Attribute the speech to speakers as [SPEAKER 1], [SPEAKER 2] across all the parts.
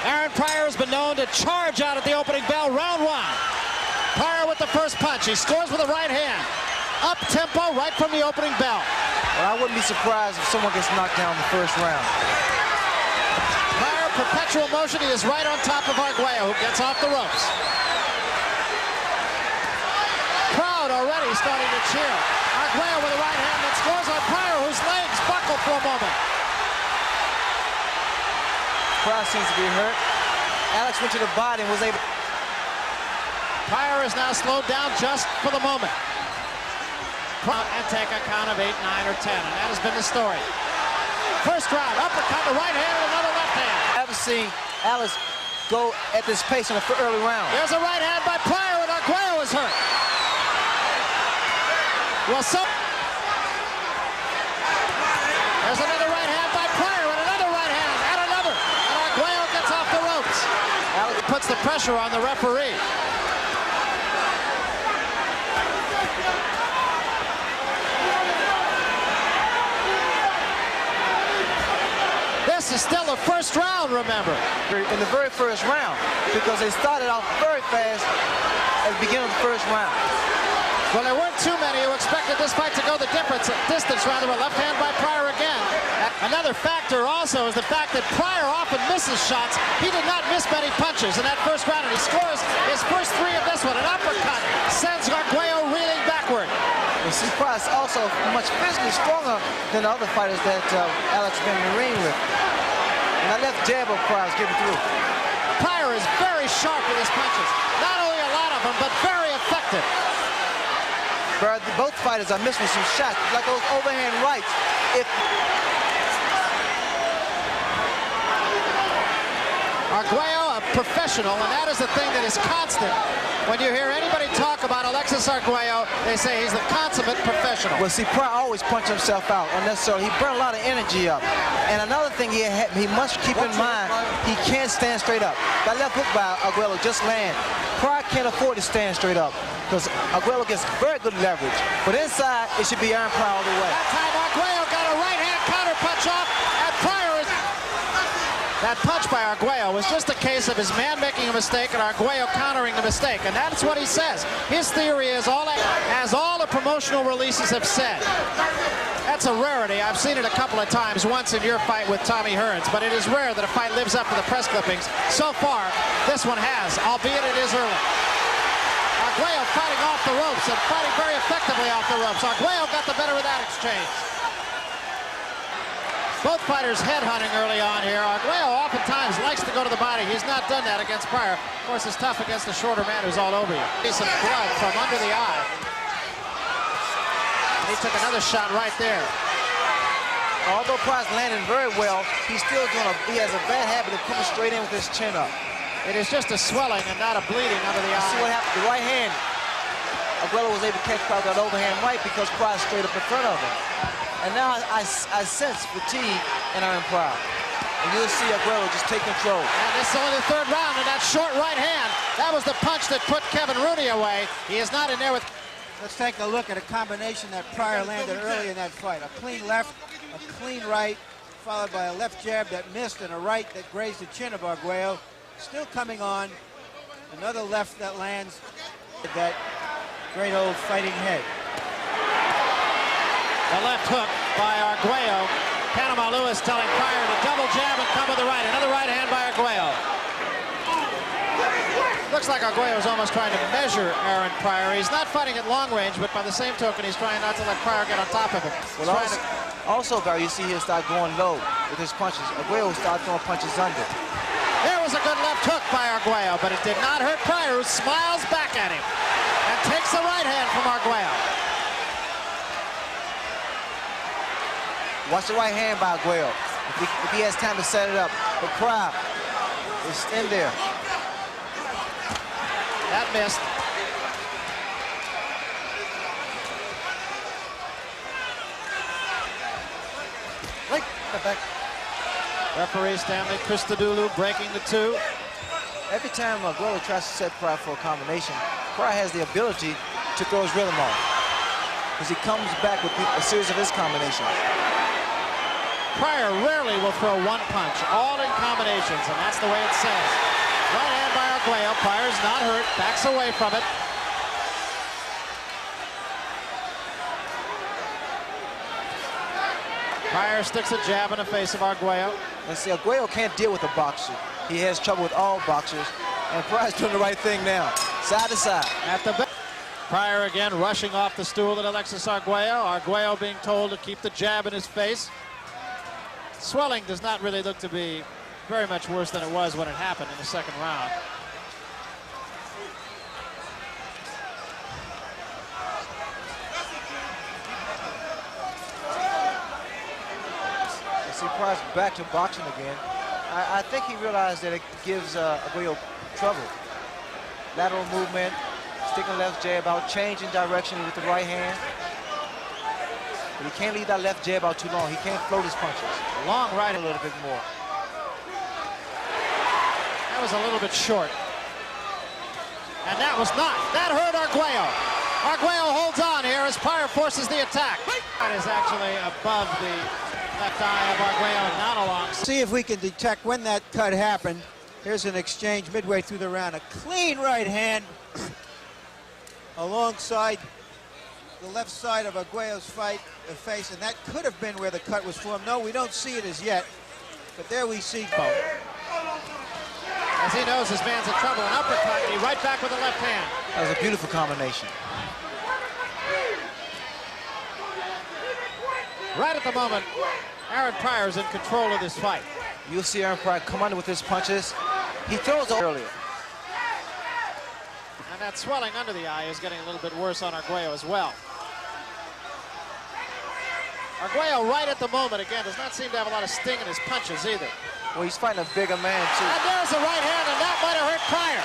[SPEAKER 1] Aaron Pryor has been known to charge out at the opening bell, round one. Pryor with the first punch. He scores with the right hand. Up tempo right from the opening bell.
[SPEAKER 2] Well, I wouldn't be surprised if someone gets knocked down in the first round.
[SPEAKER 1] Pryor, perpetual motion. He is right on top of Argüello, who gets off the ropes. Crowd already starting to cheer. Argüello with the right hand that scores on Pryor, whose legs buckle for a moment.
[SPEAKER 2] Pryor seems to be hurt. Alex went to the body and was able.
[SPEAKER 1] Pryor is now slowed down just for the moment. And take a count of 8, 9, or 10, and that has been the story. First round, uppercut, the right hand, and another left hand.
[SPEAKER 2] I haven't seen Alex go at this pace in the early round.
[SPEAKER 1] There's a right hand by Pryor, and Argüello is hurt. Well, there's another right hand by Pryor, and another right hand, and another. And Argüello gets off the ropes. Alex puts the pressure on the referee. This is still the first round, remember.
[SPEAKER 2] In the very first round, because they started off very fast at the beginning of the first round.
[SPEAKER 1] Well, there weren't too many who expected this fight to go the distance rather. A left hand by Pryor again. Another factor also is the fact that Pryor often misses shots. He did not miss many punches in that first round, and he scores his first 3 of this one. An uppercut sends Argüello reeling backward.
[SPEAKER 2] You see, Pryor's also much physically stronger than the other fighters that Alex has been in the ring with. And that left jab of Pryor's getting through.
[SPEAKER 1] Pryor is very sharp with his punches. Not only a lot of them, but very effective.
[SPEAKER 2] Both fighters are missing some shots, like those overhand rights.
[SPEAKER 1] Argüello, a professional, and that is the thing that is constant. When you hear anybody talk about Alexis Argüello, they say he's the consummate professional.
[SPEAKER 2] Well, see, Pryor always punches himself out unnecessarily. He burned a lot of energy up. And another thing he must keep in mind, he can't stand straight up. That left hook by Argüello just landed. Pryor can't afford to stand straight up because Argüello gets very good leverage. But inside, it should be Aaron Pryor all the way.
[SPEAKER 1] That time, Argüello got a right-hand counter punch off, and Pryor is... That punch by Argüello was just a case of his man making a mistake and Argüello countering the mistake, and that's what he says. His theory is, as all the promotional releases have said, that's a rarity. I've seen it a couple of times, once in your fight with Tommy Hearns, but it is rare that a fight lives up to the press clippings. So far, this one has, albeit it is early. Argüello fighting off the ropes and fighting very effectively off the ropes. Argüello got the better of that exchange. Both fighters headhunting early on here. Argüello oftentimes likes to go to the body. He's not done that against Pryor. Of course, it's tough against a shorter man who's all over you. See some blood from under the eye. And he took another shot right there.
[SPEAKER 2] Although Pryor's landing very well, he has a bad habit of coming straight in with his chin up.
[SPEAKER 1] It is just a swelling and not a bleeding under the eye.
[SPEAKER 2] See what happened? The right hand. Argüello was able to catch Pryor with that overhand right because Pryor's straight up in front of him. And now I sense fatigue in Aaron Pryor. And you'll see Argüello just take control.
[SPEAKER 1] And this is only the third round, and that short right hand, that was the punch that put Kevin Rooney away. He is not in there with...
[SPEAKER 3] Let's take a look at a combination that Pryor landed early in that fight. A clean left, a clean right, followed by a left jab that missed and a right that grazed the chin of Argüello. Still coming on. Another left that lands that great old fighting head.
[SPEAKER 1] The left hook by Argüello. Panama Lewis telling Pryor to double jab and come with the right. Another right hand by Argüello. Looks like Argüello is almost trying to measure Aaron Pryor. He's not fighting at long range, but by the same token, he's trying not to let Pryor get on top of him.
[SPEAKER 2] Well, also, Barry, you see he'll start going low with his punches. Argüello will start throwing punches under.
[SPEAKER 1] There was a good left hook by Argüello, but it did not hurt Pryor, who smiles back at him and takes the right hand from Argüello.
[SPEAKER 2] Watch the right hand by Argüello. If he has time to set it up. But Pryor is in there.
[SPEAKER 1] That missed.
[SPEAKER 2] Right back.
[SPEAKER 1] Referee Stanley Christodoulou breaking the 2.
[SPEAKER 2] Every time Argüello tries to set Pryor for a combination, Pryor has the ability to throw his rhythm off, because he comes back with a series of his combinations.
[SPEAKER 1] Pryor rarely will throw one punch, all in combinations, and that's the way it says. Right hand by Argüello. Pryor's not hurt, backs away from it. Pryor sticks a jab in the face of Argüello.
[SPEAKER 2] And see, Argüello can't deal with a boxer. He has trouble with all boxers, and Pryor's doing the right thing now, side to side.
[SPEAKER 1] At the back. Pryor again rushing off the stool at Alexis Argüello. Argüello being told to keep the jab in his face. Swelling does not really look to be very much worse than it was when it happened in the second round.
[SPEAKER 2] You see Pryor's back to boxing again. I think he realized that it gives Argüello trouble. Lateral movement, sticking left jab out, changing direction with the right hand. But he can't leave that left jab out too long. He can't float his punches.
[SPEAKER 1] Long right
[SPEAKER 2] A little bit more.
[SPEAKER 1] That was a little bit short. And that was not. That hurt Argüello. Argüello holds on here as Pryor forces the attack. That is actually above the left eye of Argüello, not along.
[SPEAKER 3] See if we can detect when that cut happened. Here's an exchange midway through the round. A clean right hand alongside the left side of Argüello's face, and that could have been where the cut was formed. No, we don't see it as yet, but there we see.
[SPEAKER 1] As he knows his man's in trouble, an uppercut, and he right back with the left hand.
[SPEAKER 2] That was a beautiful combination.
[SPEAKER 1] Right at the moment, Aaron Pryor is in control of this fight.
[SPEAKER 2] You'll see Aaron Pryor come under with his punches. He throws earlier.
[SPEAKER 1] And that swelling under the eye is getting a little bit worse on Argüello as well. Argüello right at the moment, again, does not seem to have a lot of sting in his punches either.
[SPEAKER 2] Well, he's fighting a bigger man, too.
[SPEAKER 1] And there's the right hand, and that might have hurt Pryor.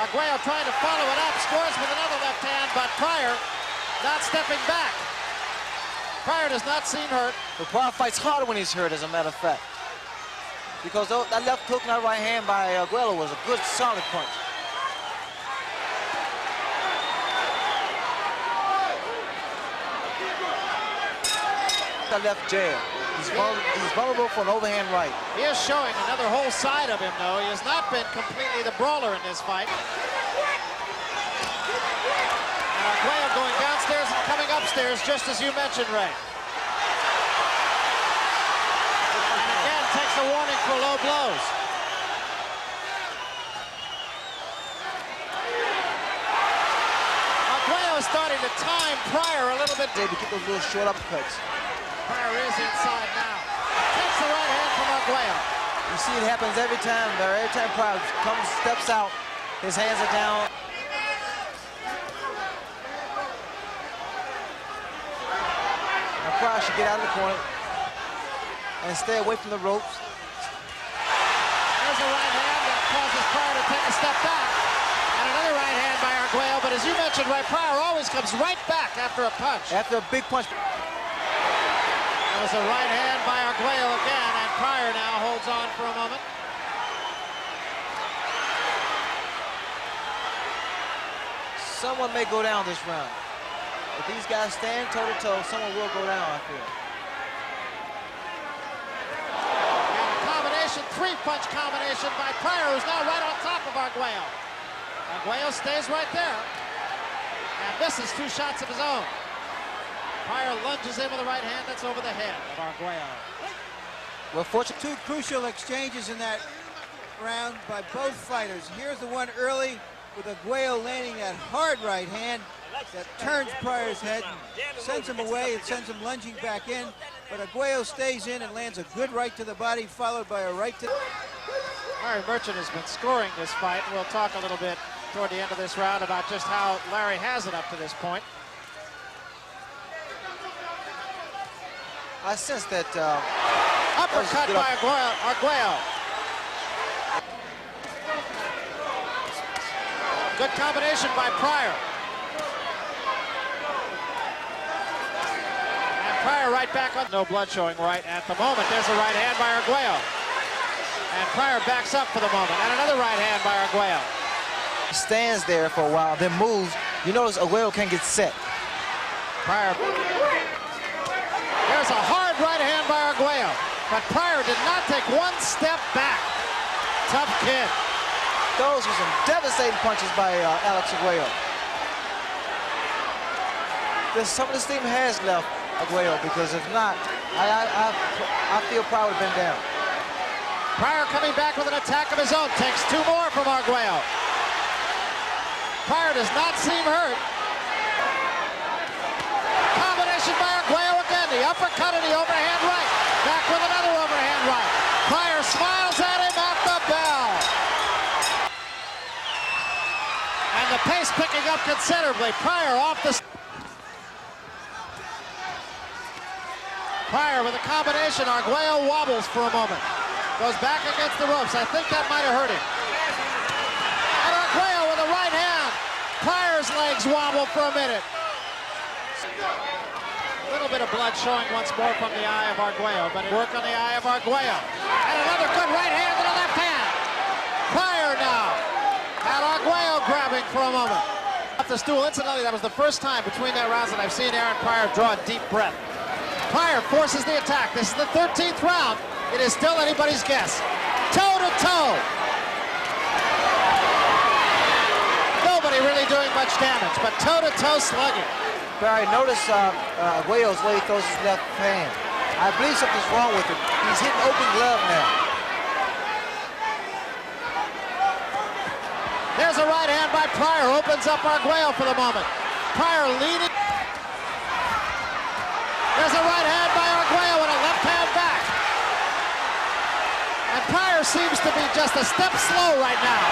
[SPEAKER 1] Argüello trying to follow it up, scores with another left hand, but Pryor not stepping back. Pryor does not seem hurt.
[SPEAKER 2] But Pryor fights harder when he's hurt, as a matter of fact. Because that left hook and that right hand by Argüello was a good, solid punch. That left jab. He's vulnerable for an overhand right.
[SPEAKER 1] He is showing another whole side of him, though. He has not been completely the brawler in this fight. And Argüello going downstairs and coming upstairs, just as you mentioned, Ray. And again, takes a warning for low blows. Argüello is starting to time Pryor a little bit.
[SPEAKER 2] They keep those little short uppercuts.
[SPEAKER 1] Pryor is inside now. Takes the right hand from Argüello.
[SPEAKER 2] You see it happens every time. Every time Pryor comes, steps out, his hands are down. Now Pryor should get out of the corner and stay away from the ropes.
[SPEAKER 1] There's a right hand that causes Pryor to take a step back. And another right hand by Argüello, but as you mentioned, right, Pryor always comes right back after a punch.
[SPEAKER 2] After a big punch.
[SPEAKER 1] That was a right hand by Argüello again, and Pryor now holds on for a moment.
[SPEAKER 2] Someone may go down this round. If these guys stand toe-to-toe, someone will go down, I feel.
[SPEAKER 1] And a combination, three-punch combination by Pryor, who's now right on top of Argüello. Argüello stays right there and misses two shots of his own. Pryor lunges in with a right hand that's over the head of Argüello.
[SPEAKER 2] Well, fortunately,
[SPEAKER 3] Two crucial exchanges in that round by both fighters. Here's the one early with Argüello landing that hard right hand that turns Pryor's head, sends him away, and sends him lunging back in. But Argüello stays in and lands a good right to the body, followed by a right to...
[SPEAKER 1] Larry Merchant has been scoring this fight, and we'll talk a little bit toward the end of this round about just how Larry has it up to this point.
[SPEAKER 2] I sense that...
[SPEAKER 1] Uppercut by Argüello. Good combination by Pryor. And Pryor right back on. No blood showing right at the moment. There's a right hand by Argüello. And Pryor backs up for the moment. And another right hand by Argüello.
[SPEAKER 2] Stands there for a while, then moves. You notice Argüello can't get set.
[SPEAKER 1] Pryor. There's a hard right hand by Argüello, but Pryor did not take one step back. Tough kid.
[SPEAKER 2] Those were some devastating punches by Alex Argüello. Some of this team has left Argüello, because if not, I feel Pryor would have been down.
[SPEAKER 1] Pryor coming back with an attack of his own. Takes two more from Argüello. Pryor does not seem hurt. Combination by Argüello again. The uppercut and the overhand right. Back with another overhand right. Pryor smiles at him at the bell. And the pace picking up considerably. Pryor off the... Pryor with a combination. Argüello wobbles for a moment. Goes back against the ropes. I think that might have hurt him. And Argüello with a right hand. Pryor's legs wobble for a minute. A little bit of blood showing once more from the eye of Argüello, but it worked on the eye of Argüello. And another good right hand to the left hand. Pryor now. And Argüello grabbing for a moment. Off the stool. Incidentally, that was the first time between their rounds that I've seen Aaron Pryor draw a deep breath. Pryor forces the attack. This is the 13th round. It is still anybody's guess. Toe to toe. Nobody really doing much damage, but toe to toe slugging.
[SPEAKER 2] Barry, notice Argüello's way he throws his left hand. I believe something's wrong with him. He's hitting open glove now.
[SPEAKER 1] There's a right hand by Pryor. Opens up Argüello for the moment. Pryor leading. There's a right hand by Argüello and a left hand back. And Pryor seems to be just a step slow right now.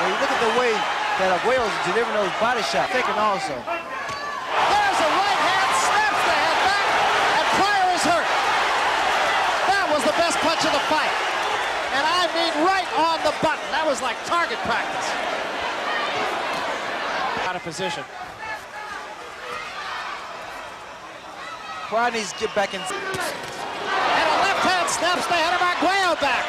[SPEAKER 2] When you look at the way that Argüello's delivering those body shots, thinking also.
[SPEAKER 1] There's a right hand, snaps the head back, and Pryor is hurt. That was the best punch of the fight. And I mean right on the button. That was like target practice. Out of position.
[SPEAKER 2] Pryor needs to get back in.
[SPEAKER 1] And a left hand snaps the head of Argüello back.